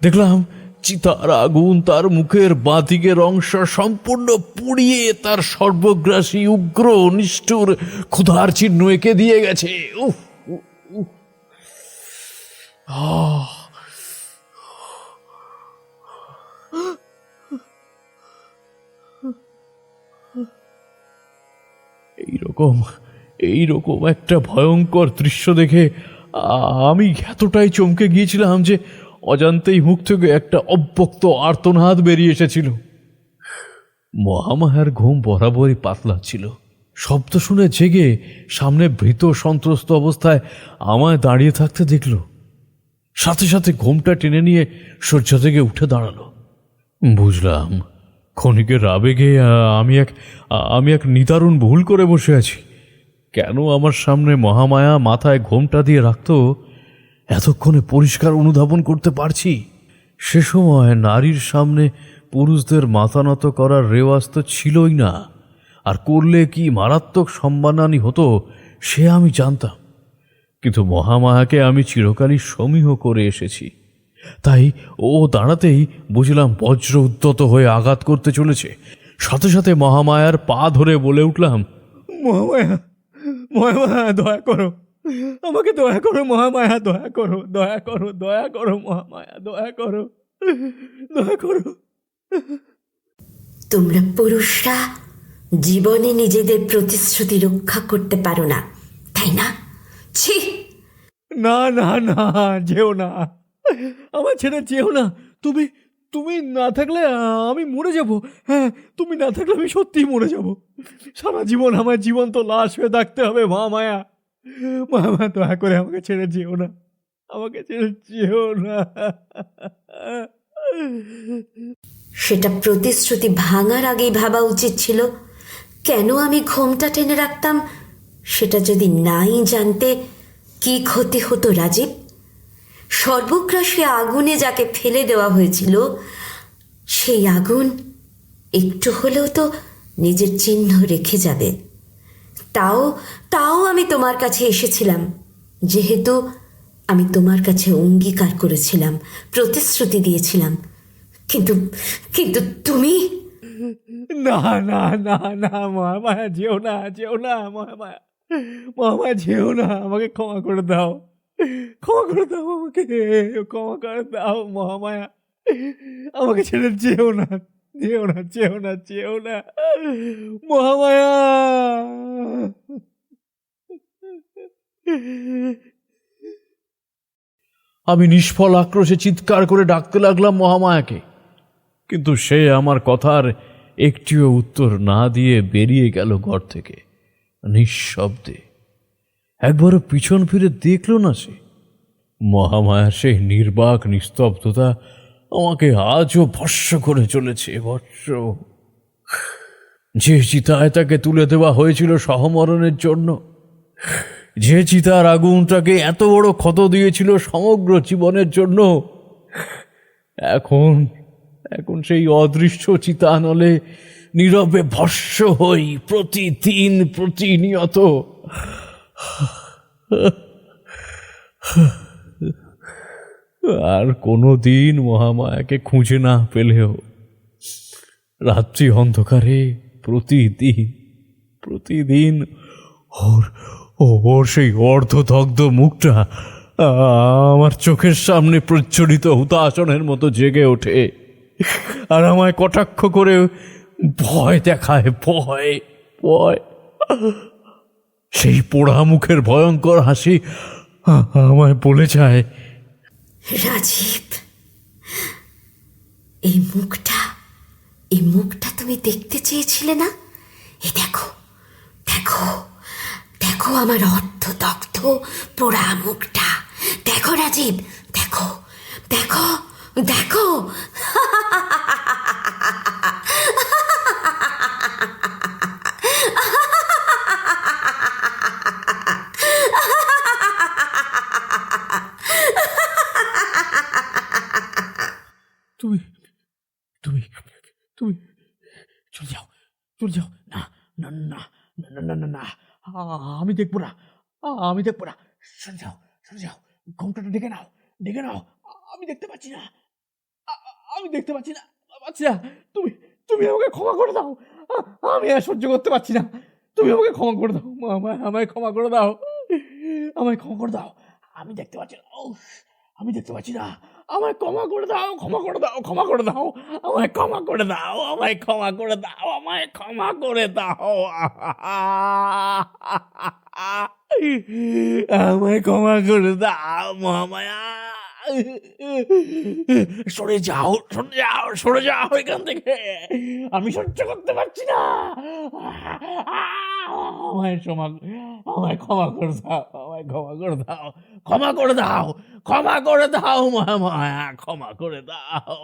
দেখলাম চিতার আগুন তার মুখের বাঁদিকের অংশ সম্পূর্ণ পুড়িয়ে তার সর্বগ্রাসী উগ্র নিষ্ঠুর ক্ষুধার চিহ্ন এঁকে দিয়ে গেছে। উফ, উফ, আহ! এইরকম একটা ভয়ঙ্কর দৃশ্য দেখে আমি এতটাই চমকে গিয়েছিলাম যে অজান্তেই মুখ থেকে একটা অব্যক্ত আর্তনাদ বেরিয়ে এসেছিল। মহামায়ার ঘুম বরাবরই পাতলা ছিল। শব্দ শুনে জেগে সামনে ভীত সন্ত্রস্ত অবস্থায় আমায় দাঁড়িয়ে থাকতে দেখল। সাথে সাথে ঘুমটা টেনে নিয়ে শয্যা থেকে উঠে দাঁড়ালো। বুঝলাম ক্ষণিকের আবেগে আমি এক নিদারুণ ভুল করে বসে আছি। কেন আমার সামনে মহামায়া মাথায় ঘোমটা দিয়ে রাখতো এতক্ষণে পরিষ্কার অনুধাবন করতে পারছি। সে সময় নারীর সামনে পুরুষদের মাথা নত করার রেওয়াজ তো ছিলই না, আর করলে কি মারাত্মক সম্মানহানি হতো সে আমি জানতাম। কিন্তু মহামায়াকে আমি চিরকালই সমীহ করে এসেছি, তাই ও দাঁড়াতেই বুঝলাম বজ্র উদ্যত হয়ে আঘাত করতে চলেছে। সাথে সাথে মহামায়ার পা ধরে বলে উঠলাম, মহামায়া, মহামায়া দয়া করো, আমাকে দয়া করো মহামায়া, দয়া করো, দয়া করো, দয়া করো মহামায়া, দয়া করো, দয়া করো। তোমরা পুরুষরা জীবনে নিজেদের প্রতিশ্রুতি রক্ষা করতে পারো না, তাই না? ছি! না না না, যেও না, আমার ছেড়ে যেও না। তুমি তুমি না থাকলে আমি মরে যাব। হ্যাঁ, তুমি না থাকলে আমি সত্যিই মরে যাব। সারা জীবন আমার জীবন্ত লাশ হয়ে থাকতে হবে মহামায়া। মহামায়া দয়া করে আমাকে ছেড়ে যেও না, আমাকে ছেড়ে যেও না। সেটা প্রতিশ্রুতি ভাঙার আগেই ভাবা উচিত ছিল। কেন আমি ঘোমটা টেনে রাখতাম সেটা যদি নাই জানতে কি ক্ষতি হতো রাজীব? সর্বগ্রাসী আগুনে যাকে ফেলে দেওয়া হয়েছিল সেই আগুন একটু হলেও তো নিজের চিহ্ন রেখে যাবে। তাও আমি তোমার কাছে এসেছিলাম যেহেতু আমি তোমার কাছে অঙ্গীকার করেছিলাম, প্রতিশ্রুতি দিয়েছিলাম। কিন্তু কিন্তু তুমি না না না না, মহামায়া যেও না, যেও না মহামায়া, মহামায়া যেও না, আমাকে ক্ষমা করে দাও, ক্ষমা করে দাও, আমাকে ক্ষমা করে দাও মহামায়া, আমাকে ছেড়ে যেও না, যেও না, যেও না, যেও না মহামায়া। আমি নিষ্ফল আক্রোশে চিৎকার করে ডাকতে লাগলাম মহামায়াকে, কিন্তু সে আমার কথার একটিও উত্তর না দিয়ে বেরিয়ে গেল ঘর থেকে নিঃশব্দে। একবারও পিছন ফিরে দেখল না সে। মহামায়ার সেই নির্বাক নিস্তব্ধতা আমাকে আজও ভস্ম করে চলেছে। বৎস, যে চিতায় তাকে তুলে দেওয়া হয়েছিল সহমরণের জন্য, যে চিতার আগুনটাকে এত বড় ক্ষত দিয়েছিল সমগ্র জীবনের জন্য, এখন সেই অদৃশ্য চিতানলে নীরবে ভস্ম হই প্রতিদিন, প্রতিনিয়ত। আর কোনো দিন মহামায়াকে খুঁজে না পেলেও রাত্রি অন্ধকারে প্রতিদিন ওর সেই অর্ধদগ্ধ মুখটা আমার চোখের সামনে প্রজ্বলিত হুতাশনের মতো জেগে ওঠে, আর আমায় কটাক্ষ করে ভয় দেখায়। ভয় ভয় সেই পোড়া মুখের ভয়ঙ্কর হাসি আমায় বলে যায়, রাজীব, এই মুখটা তুমি দেখতে চেয়েছিলে না? এই দেখো দেখো দেখো আমার অর্ধদগ্ধ পোড়া মুখটা। দেখো রাজীব, দেখো দেখো দেখো, তুমি তুমি তুমি চলে যাও, চলে যাও। না না না না না না না না, আমি দেখবো না, আমি দেখবো না। সরে যাও, সরে যাও, ঘোমটাটা ডেকে নাও, ডেকে নাও। আমি দেখতে পাচ্ছি না, আমি দেখতে পাচ্ছি না, পাচ্ছি না। তুমি তুমি আমাকে ক্ষমা করে দাও, আমি আর সহ্য করতে পারছি না। তুমি আমাকে ক্ষমা করে দাও, আমায় ক্ষমা করে দাও, আমায় ক্ষমা করে দাও। আমি দেখতে পাচ্ছি না, আমি দেখতে পাচ্ছি না। আমায় ক্ষমা করে দাও, ক্ষমা করে দাও, ক্ষমা করে দাও, আমায় ক্ষমা করে দাও, আমায় ক্ষমা করে দাও, আমায় ক্ষমা করে দাও, আমায় ক্ষমা করে দাও মহামায়া। সরে যাও, সরে যাও, সরে যাও এখান থেকে, আমি সহ্য করতে পারছি না। আমায় ক্ষমা, আমায় ক্ষমা করে দাও, আমায় ক্ষমা করে দাও, ক্ষমা করে দাও, ক্ষমা করে দাও মহামায়া, ক্ষমা করে দাও।